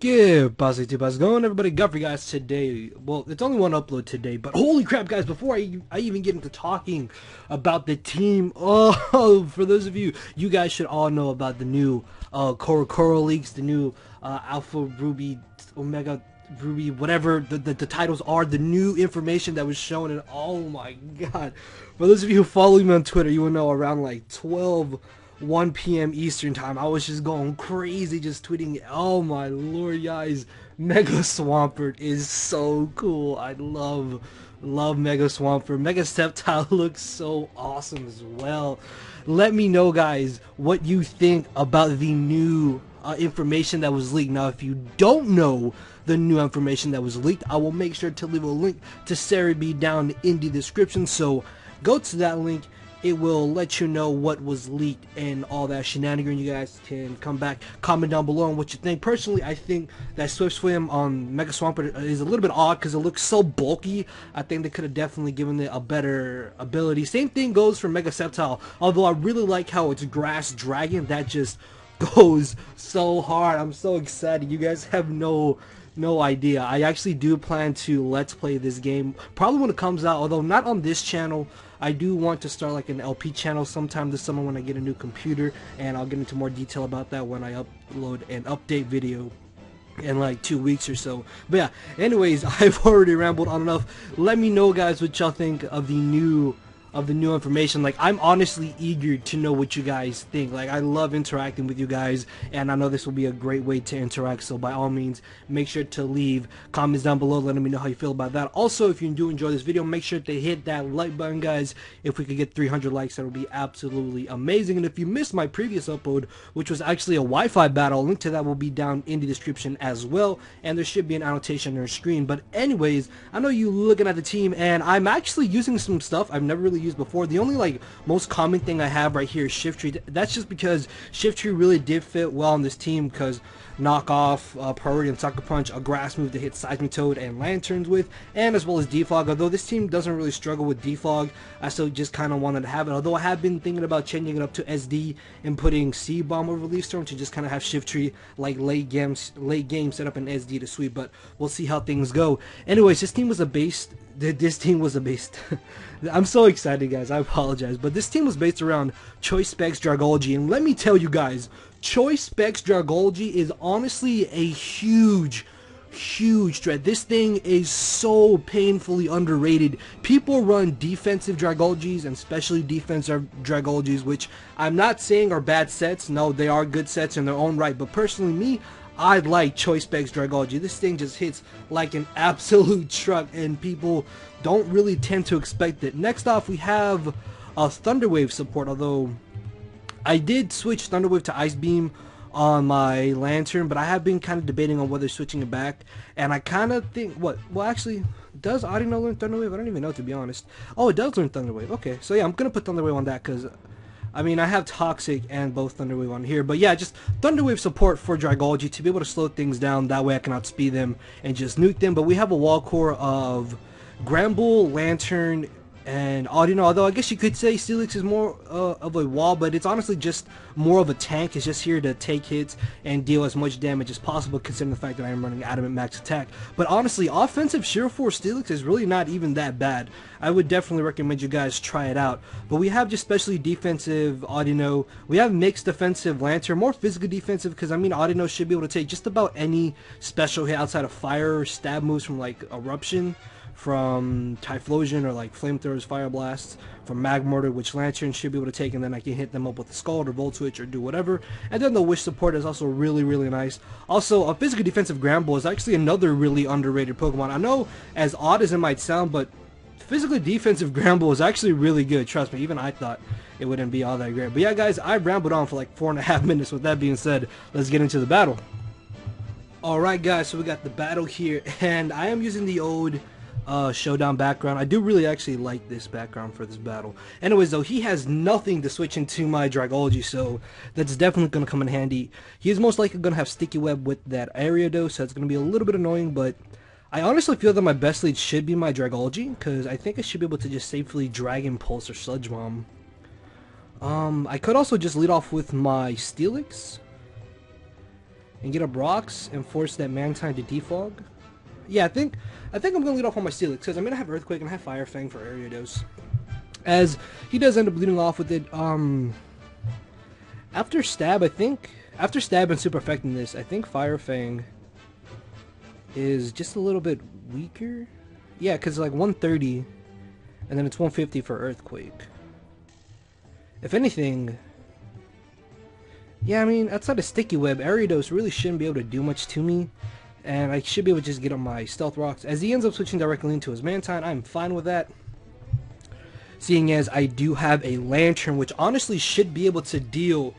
Give positive how's it going, everybody? Got for you guys today. Well, it's only one upload today, but holy crap, guys! Before I even get into talking about the team, oh, for those of you, you guys should all know about the new Coral leaks, the new Alpha Ruby, Omega Ruby, whatever the titles are, the new information that was shown, and oh my god! For those of you who follow me on Twitter, you will know around like 1 p.m. Eastern time, I was just going crazy, just tweeting, oh my lord, guys, Mega Swampert is so cool. I love Mega Swampert. Mega Sceptile looks so awesome as well. Let me know, guys, what you think about the new information that was leaked. Now, if you don't know the new information that was leaked, I will make sure to leave a link to Sarah B down in the description, so go to that link. It will let you know what was leaked and all that shenanigans. You guys can come back, comment down below on what you think. Personally, I think that Swift Swim on Mega Swampert is a little bit odd because it looks so bulky. I think they could have definitely given it a better ability. Same thing goes for Mega Sceptile, although I really like how it's Grass Dragon. That just goes so hard. I'm so excited. You guys have no idea. I actually do plan to let's play this game probably when it comes out, although not on this channel. I do want to start like an LP channel sometime this summer when I get a new computer, and I'll get into more detail about that when I upload an update video in like 2 weeks or so. But yeah, anyways, I've already rambled on enough. Let me know, guys, what y'all think of the new information. Like, I'm honestly eager to know what you guys think. Like, I love interacting with you guys, and I know this will be a great way to interact, so by all means, make sure to leave comments down below letting me know how you feel about that. Also, if you do enjoy this video, make sure to hit that like button, guys. If we could get 300 likes, that would be absolutely amazing. And if you missed my previous upload, which was actually a Wi-Fi battle, a link to that will be down in the description as well, and there should be an annotation on your screen. But anyways, I know you looking at the team, and I'm actually using some stuff I've never really used before. The only like most common thing I have right here is Shift Tree. That's just because Shift Tree really did fit well on this team, because knock off, priority and sucker punch, a grass move to hit Seismitoad and lanterns with, and as well as defog. Although this team doesn't really struggle with defog, I still just kind of wanted to have it. Although I have been thinking about changing it up to SD and putting C bomb over Leaf Storm to just kind of have Shift Tree like late game set up an SD to sweep, but we'll see how things go. Anyways, this team was a base. This team was a beast. I'm so excited, guys. I apologize, but this team was based around Choice Specs Dragalge, and let me tell you guys, Choice Specs Dragalge is honestly a huge threat. This thing is so painfully underrated. People run defensive Dragalges and especially defensive Dragalges, which I'm not saying are bad sets. No, they are good sets in their own right, but personally, me, I like Choice Specs Dragalge. This thing just hits like an absolute truck, and people don't really tend to expect it. Next off, we have a Thunderwave support, although I did switch Thunderwave to Ice Beam on my Lantern, but I have been kind of debating on whether switching it back, and I kind of think, well actually, does Audino learn Thunderwave? I don't even know, to be honest. Oh, it does learn Thunderwave. Okay, so yeah, I'm going to put Thunderwave on that, because I mean, I have Toxic and both Thunderwave on here, but yeah, just Thunderwave support for Dragalge to be able to slow things down. That way I can outspeed them and just nuke them. But we have a wall core of Gramble, Lantern, and Audino. Although I guess you could say Steelix is more of a wall, but it's honestly just more of a tank. It's just here to take hits and deal as much damage as possible, considering the fact that I am running Adamant Max Attack. But honestly, offensive Shiro Force Steelix is really not even that bad. I would definitely recommend you guys try it out. But we have just specially defensive Audino. We have mixed defensive Lantern, more physical defensive, because I mean Audino should be able to take just about any special hit outside of fire or stab moves from like Eruption, from Typhlosion, or like Flamethrowers, Fire Blasts, from Magmortar, which Lantern should be able to take, and then I can hit them up with the Scald or Volt Switch or do whatever. And then the Wish support is also really nice. Also, a physical defensive Gramble is actually another really underrated Pokemon. I know, as odd as it might sound, but physically defensive Gramble is actually really good. Trust me, even I thought it wouldn't be all that great. But yeah, guys, I rambled on for like 4.5 minutes. With that being said, let's get into the battle. Alright guys, so we got the battle here, and I am using the old Showdown background. I do really actually like this background for this battle. Anyways, though, he has nothing to switch into my Dragalge, so that's definitely going to come in handy. He is most likely going to have Sticky Web with that area, though, so it's going to be a little bit annoying, but I honestly feel that my best lead should be my Dragalge, because I think I should be able to just safely Dragon Pulse or Sludge Bomb. I could also just lead off with my Steelix, and get up rocks and force that Mantine to defog. Yeah, I think I'm gonna lead off on my Steelix because I'm gonna have Earthquake and I have Fire Fang for area dose. As he does end up leading off with it. After stab, after stab and super effectiveness, I think Fire Fang is just a little bit weaker. Yeah, because like 130, and then it's 150 for Earthquake. If anything, yeah, I mean, outside of Sticky Web, Ariados really shouldn't be able to do much to me, and I should be able to just get on my Stealth Rocks. As he ends up switching directly into his Mantine, I'm fine with that. Seeing as I do have a Lantern, which honestly should be able to deal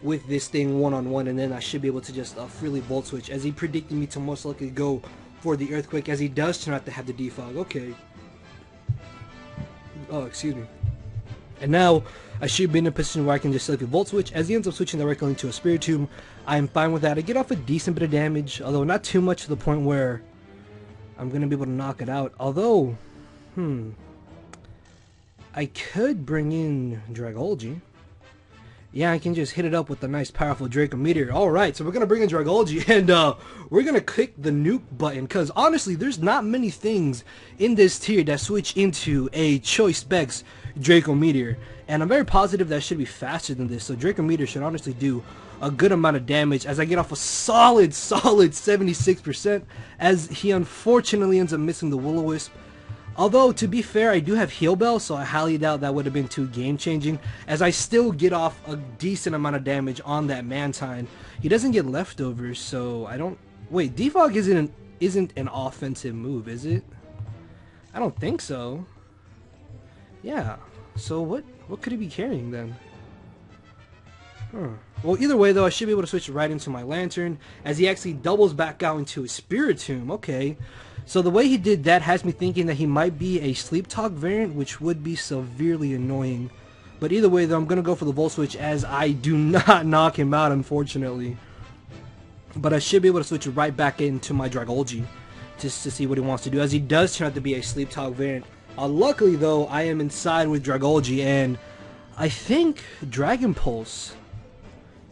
with this thing one-on-one, and then I should be able to just freely Volt Switch, as he predicted me to most likely go for the Earthquake, as he does turn out to have the defog. Okay. Oh, excuse me. And now, I should be in a position where I can just select a Volt Switch. As he ends up switching directly into a Spiritomb, I'm fine with that. I get off a decent bit of damage, although not too much to the point where I'm going to be able to knock it out. Although, I could bring in Dragalge. Yeah, I can just hit it up with a nice powerful Draco Meteor. Alright, so we're going to bring in Dragalge, and we're going to click the nuke button, because honestly, there's not many things in this tier that switch into a Choice Specs Draco Meteor, and I'm very positive that should be faster than this, so Draco Meteor should honestly do a good amount of damage, as I get off a solid 76%, as he unfortunately ends up missing the Will-O-Wisp. Although, to be fair, I do have Heal Bell, so I highly doubt that would have been too game-changing, as I still get off a decent amount of damage on that Mantine. He doesn't get leftovers, so I don't... Wait, Defog isn't an offensive move, is it? I don't think so. Yeah, so what could he be carrying then? Well, either way, though, I should be able to switch right into my Lantern, as he actually doubles back out into his Spiritomb. Okay. So the way he did that has me thinking that he might be a Sleep Talk variant, which would be severely annoying. But either way, though, I'm going to go for the Volt Switch, as I do not knock him out, unfortunately. But I should be able to switch right back into my Dragalge, just to see what he wants to do, as he does turn out to be a Sleep Talk variant. Luckily, though, I am inside with Dragalge, and I think Dragon Pulse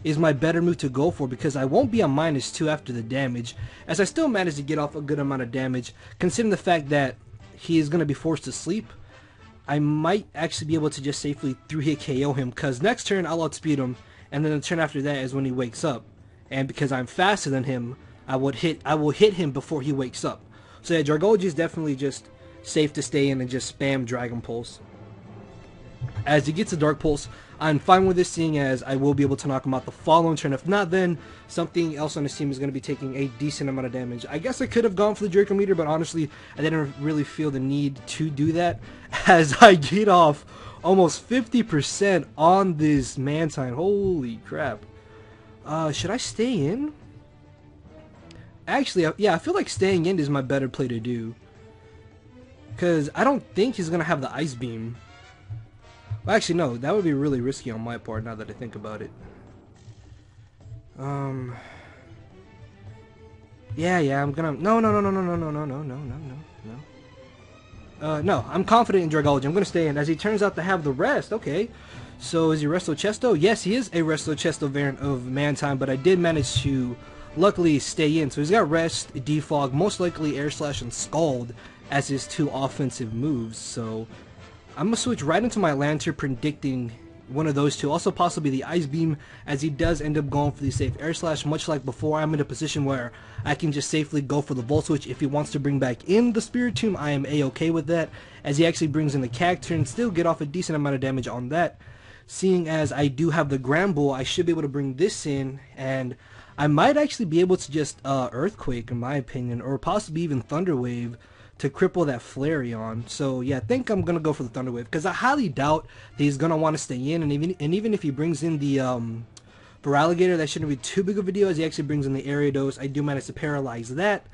is my better move to go for, because I won't be on -2 after the damage, as I still managed to get off a good amount of damage. Considering the fact that he is going to be forced to sleep, I might actually be able to just safely 3-hit KO him, because next turn I'll outspeed him, and then the turn after that is when he wakes up. And because I'm faster than him, I will hit him before he wakes up. So yeah, Dragalge is definitely just safe to stay in and just spam Dragon Pulse. As he gets a Dark Pulse, I'm fine with this, seeing as I will be able to knock him out the following turn. If not, then something else on his team is going to be taking a decent amount of damage. I guess I could have gone for the Draco Meteor, but honestly, I didn't really feel the need to do that, as I get off almost 50% on this Mantine. Holy crap. Should I stay in? Actually, yeah, I feel like staying in is my better play to do, because I don't think he's going to have the Ice Beam. Well, actually, no, that would be really risky on my part, now that I think about it. Yeah, I'm gonna... No, I'm confident in Dragalge. I'm gonna stay in, as he turns out to have the rest. Okay, so is he Resto Chesto? Yes, he is a Resto Chesto variant of Mantine, but I did manage to luckily stay in. So he's got Rest, Defog, most likely Air Slash, and Scald as his 2 offensive moves, so I'm going to switch right into my Lantern, predicting one of those 2. Also possibly the Ice Beam, as he does end up going for the safe Air Slash. Much like before, I'm in a position where I can just safely go for the Volt Switch. If he wants to bring back in the Spiritomb, I am A-okay with that, as he actually brings in the Cacturne and still get off a decent amount of damage on that. Seeing as I do have the Granbull, I should be able to bring this in, and I might actually be able to just Earthquake, in my opinion, or possibly even Thunder Wave, to cripple that Flareon. So yeah, I think I'm gonna go for the Thunder Wave, because I highly doubt that he's gonna want to stay in, and even if he brings in the Feraligatr, that shouldn't be too big of a deal, as he actually brings in the Ariados. I do manage to paralyze that,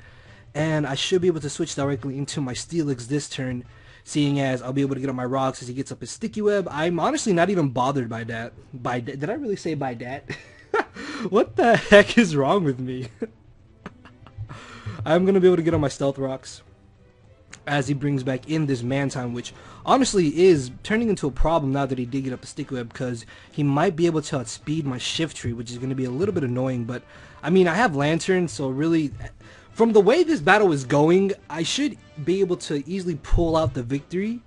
and I should be able to switch directly into my Steelix this turn, seeing as I'll be able to get on my rocks as he gets up his Sticky Web. I'm honestly not even bothered by that. Did I really say by that? What the heck is wrong with me? I'm gonna be able to get on my Stealth Rocks. as he brings back in this Mantine, which honestly is turning into a problem now that he did get up the sticky web, because he might be able to outspeed my shift tree, which is going to be a little bit annoying. But I mean, I have Lantern, so really, from the way this battle is going, I should be able to easily pull out the victory,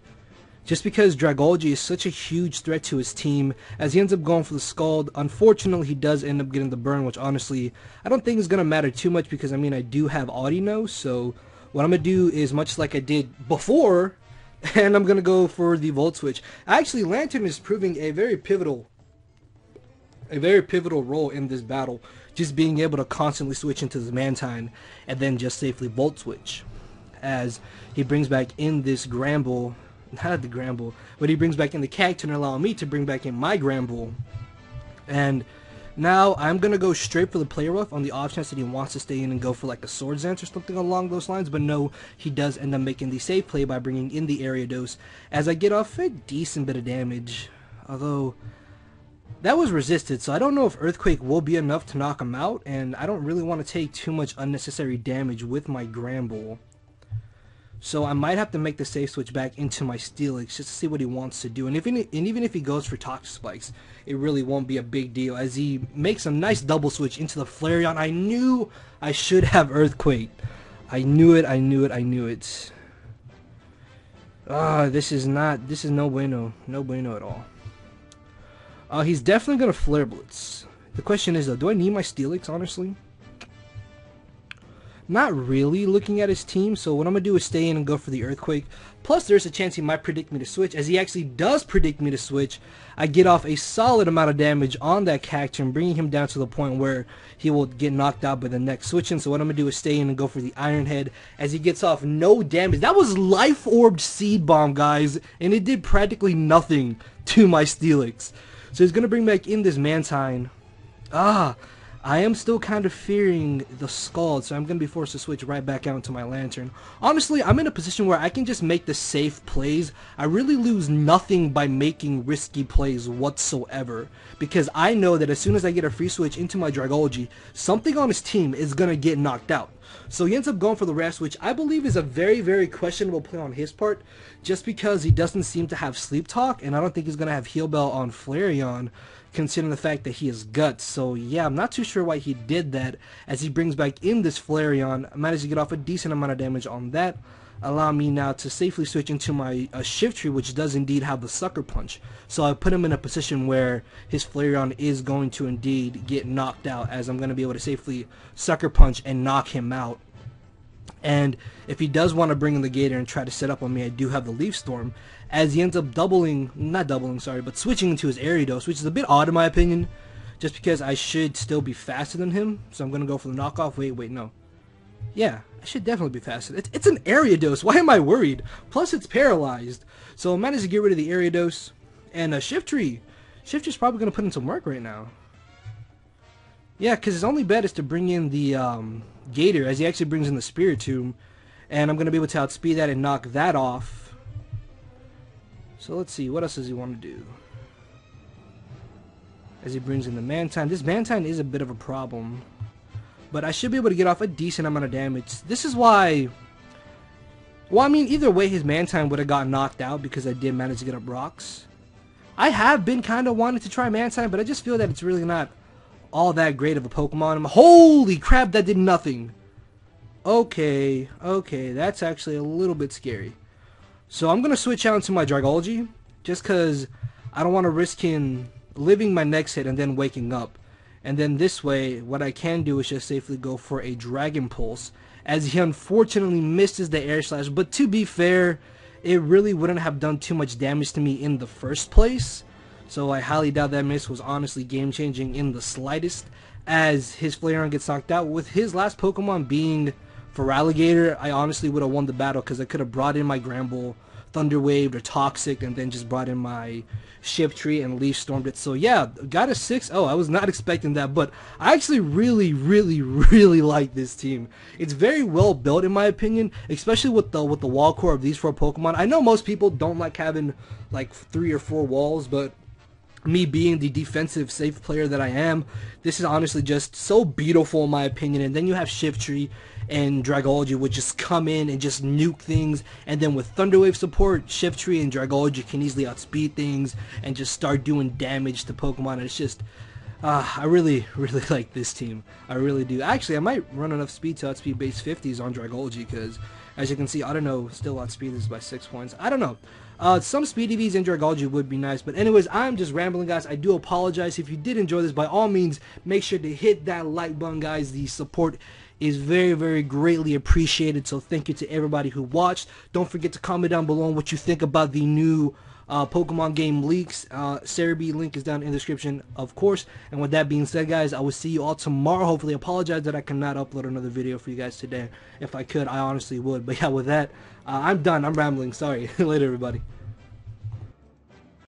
just because Dragalge is such a huge threat to his team, as he ends up going for the Scald. Unfortunately, he does end up getting the burn, which honestly, I don't think is going to matter too much, because I mean, I do have Audino, so what I'm going to do is much like I did before, and I'm going to go for the Volt Switch. Actually, Lantern is proving a very pivotal role in this battle, just being able to constantly switch into the Mantine and then just safely Volt Switch, as he brings back in this Gramble, not the Gramble, but he brings back in the Cacturne, allowing me to bring back in my Gramble. And now I'm going to go straight for the Play Rough on the off chance that he wants to stay in and go for like a Swords Dance or something along those lines. But no, he does end up making the safe play by bringing in the Area Dose, as I get off a decent bit of damage. Although, that was resisted, so I don't know if Earthquake will be enough to knock him out. And I don't really want to take too much unnecessary damage with my Gramble. So I might have to make the safe switch back into my Steelix just to see what he wants to do. And even if he goes for Toxic Spikes, it really won't be a big deal, as he makes a nice double switch into the Flareon. I knew I should have Earthquake. I knew it. This is no bueno. No bueno at all. He's definitely going to Flare Blitz. The question is, though, do I need my Steelix, honestly? Not really, looking at his team, so what I'm going to do is stay in and go for the Earthquake. Plus, there's a chance he might predict me to switch. As he actually does predict me to switch, I get off a solid amount of damage on that Cacturne, bringing him down to the point where he will get knocked out by the next switching. So what I'm going to do is stay in and go for the Iron Head, as he gets off no damage. That was Life Orbed Seed Bomb, guys, and it did practically nothing to my Steelix. So he's going to bring back in this Mantine. I am still kind of fearing the Scald, so I'm going to be forced to switch right back out into my Lantern. Honestly, I'm in a position where I can just make the safe plays. I really lose nothing by making risky plays whatsoever, because I know that as soon as I get a free switch into my Dragalge, something on his team is going to get knocked out. So he ends up going for the Raft, which I believe is a very, very questionable play on his part, just because he doesn't seem to have Sleep Talk, and I don't think he's going to have Heal Bell on Flareon, considering the fact that he has Guts. So yeah, I'm not too sure why he did that, as he brings back in this Flareon. I managed to get off a decent amount of damage on that, allow me now to safely switch into my Shift Tree, which does indeed have the Sucker Punch. So I put him in a position where his Flareon is going to indeed get knocked out, as I'm going to be able to safely Sucker Punch and knock him out. And if he does want to bring in the Gator and try to set up on me, I do have the Leaf Storm, as he ends up switching into his Ariados, which is a bit odd in my opinion, just because I should still be faster than him. So I'm going to go for the knockoff. Wait, no. Yeah, I should definitely be faster. It's an Ariados. Why am I worried? Plus, it's paralyzed. So I managed to get rid of the Ariados. And Shift Tree. Shift Tree's probably going to put in some work right now. Yeah, because his only bet is to bring in the Gator, as he actually brings in the Spiritomb. And I'm going to be able to outspeed that and knock that off. So let's see, what else does he want to do? As he brings in the Mantine. This Mantine is a bit of a problem, but I should be able to get off a decent amount of damage. This is why... Well, I mean, either way, his Mantine would have got knocked out, because I did manage to get up rocks. I have been kind of wanting to try Mantine, but I just feel that it's really not all that great of a Pokemon. Holy crap, that did nothing! Okay, that's actually a little bit scary. So I'm going to switch out into my Dragalge, just because I don't want to risk him living my next hit and then waking up. And then this way, what I can do is just safely go for a Dragon Pulse, as he unfortunately misses the Air Slash. But to be fair, it really wouldn't have done too much damage to me in the first place. So I highly doubt that miss was honestly game-changing in the slightest, as his Flareon gets knocked out. With his last Pokemon being for Alligator, I honestly would have won the battle, because I could have brought in my Gramble, Thunder Waved, or Toxic, and then just brought in my Shift Tree and Leaf Stormed it. So yeah, got a 6. Oh, I was not expecting that, but I actually really like this team. It's very well built in my opinion, especially with the wall core of these 4 Pokemon. I know most people don't like having like 3 or 4 walls, but me being the defensive safe player that I am, this is honestly just so beautiful in my opinion. And then you have Shift Tree and Dragalge would just come in and just nuke things, and then with Thunderwave support, Shift Tree and Dragalge can easily outspeed things and just start doing damage to Pokemon. And it's just I really like this team. I really do. Actually, I might run enough speed to outspeed base 50s on Dragalge, because as you can see, I don't know, still outspeed this by 6 points. I don't know. Some speed EVs in Dragalge would be nice. But anyways, I'm just rambling, guys. I do apologize. If you did enjoy this, by all means, make sure to hit that like button, guys. The support is very greatly appreciated. So thank you to everybody who watched. Don't forget to comment down below on what you think about the new Pokemon game leaks. Cerebi link is down in the description, of course. And with that being said, guys, I will see you all tomorrow. Hopefully, apologize that I cannot upload another video for you guys today. If I could, I honestly would. But yeah, with that, I'm done. I'm rambling. Sorry. Later, everybody.